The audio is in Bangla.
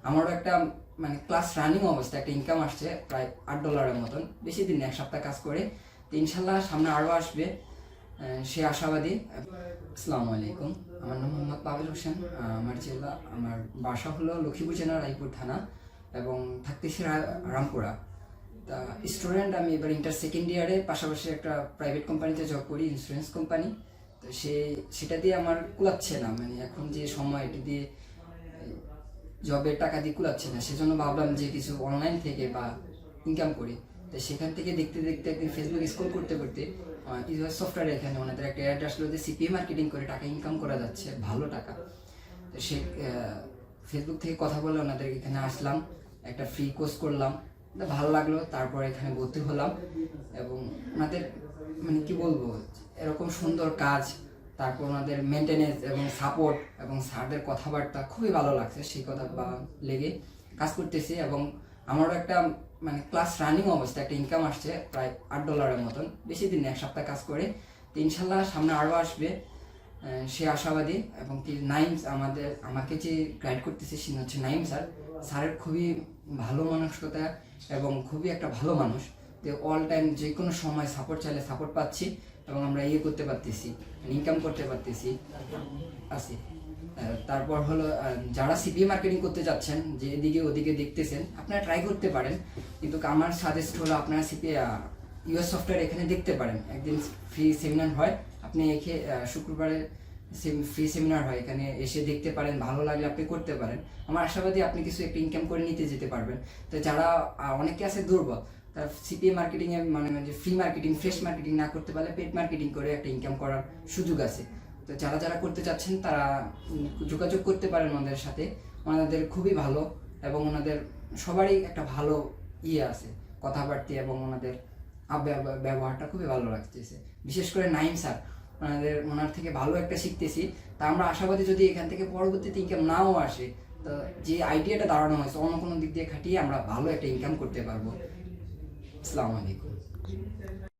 আমারও একটা মানে ক্লাস রানিং অবস্থায় একটা ইনকাম আসছে প্রায় $8 মতন, বেশি দিন না, এক সপ্তাহ কাজ করে। তো ইনশাল্লাহ সামনে আরও আসবে, সে আশাবাদী। আসসালামু আলাইকুম, আমার নাম মোহাম্মদ পাবেল হোসেন। আমার বাসা হলো লক্ষ্মীপুর জেলার রায়পুর থানা এবং থাকতেছি রামপুরা। তা স্টুডেন্ট আমি, এবার ইন্টার সেকেন্ড ইয়ারে, পাশাপাশি একটা প্রাইভেট কোম্পানিতে জব করি, ইন্স্যুরেন্স কোম্পানি। তো সেটা দিয়ে আমার কুলাচ্ছে না, মানে এখন যে সময় এটি দিয়ে জবের টাকা দিয়ে কুলাচ্ছে না, সেজন্য ভাবলাম যে কিছু অনলাইন থেকে বা ইনকাম করি। তো সেখান থেকে দেখতে দেখতে একদিন ফেসবুক স্ক্রল করতে করতে সফটওয়্যার, এখানে ওনাদের একটা অ্যাড আসলো যে সিপিএ মার্কেটিং করে টাকা ইনকাম করা যাচ্ছে, ভালো টাকা। তো ফেসবুক থেকে কথা বলে ওনাদের এখানে আসলাম, একটা ফ্রি কোর্স করলাম, ভালো লাগলো। তারপর এখানে ভর্তি হলাম এবং ওনাদের মানে কি বলবো, এরকম সুন্দর কাজ, তারপর ওনাদের মেনটেনেন্স এবং সাপোর্ট এবং স্যারদের কথাবার্তা খুবই ভালো লাগছে। সেই কথা লেগে কাজ করতেছি এবং আমারও একটা মানে ক্লাস রানিং অবস্থায় একটা ইনকাম আসছে প্রায় $8 মতন, বেশি দিন না, এক সপ্তাহ কাজ করে। তো ইনশাল্লাহ সামনে আরও আসবে, সে আশাবাদী। এবং কি নাইম আমাকে যে গাইড করতেছে সে হচ্ছে নাইম স্যার। স্যারের খুবই ভালো মানসিকতা এবং খুবই একটা ভালো মানুষ। তো অল টাইম যে কোনো সময় সাপোর্ট চাইলে সাপোর্ট পাচ্ছি এবং আমরা করতে পারতেছি, ইনকাম করতে পারতেছি আছি। তারপর হলো যারা সিপিএ মার্কেটিং করতে যাচ্ছেন, যে এদিকে ওদিকে দেখতেছেন, আপনারা ট্রাই করতে পারেন। কিন্তু আমার সাজেস্ট হলো আপনারা সিপিএ ইউএস সফটওয়্যার এখানে দেখতে পারেন। একদিন ফ্রি সেমিনার হয়, আপনি শুক্রবারে ফ্রি সেমিনার হয়, এখানে এসে দেখতে পারেন, ভালো লাগলে আপনি করতে পারেন। আমার আশাবাদী আপনি কিছু একটা ইনকাম করে নিতে যেতে পারবেন। তো যারা অনেকে আছে দুর্বল, তারা সিপিএ মার্কেটিং এ মানে যে ফ্রি মার্কেটিং, ফ্রেশ মার্কেটিং না করতে পারলে পেড মার্কেটিং করে একটা ইনকাম করার সুযোগ আছে। তো যারা যারা করতে চাচ্ছেন তারা যোগাযোগ করতে পারেন ওনাদের সাথে। ওনাদের খুবই ভালো এবং ওনাদের সবারই একটা ভালো আছে কথাবার্তা, এবং ওনাদের ব্যবহারটা খুবই ভালো লাগতেছে। বিশেষ করে নাইম স্যার, ওনার থেকে ভালো একটা শিখতেছি। তা আমরা আশাবাদী যদি এখান থেকে পরবর্তীতে ইনকাম নাও আসে, তো যে আইডিয়াটা দাঁড়ানো হয়েছে অন্য কোনো দিক দিয়ে খাটিয়ে আমরা ভালো একটা ইনকাম করতে পারবো। আসসালামু আলাইকুম।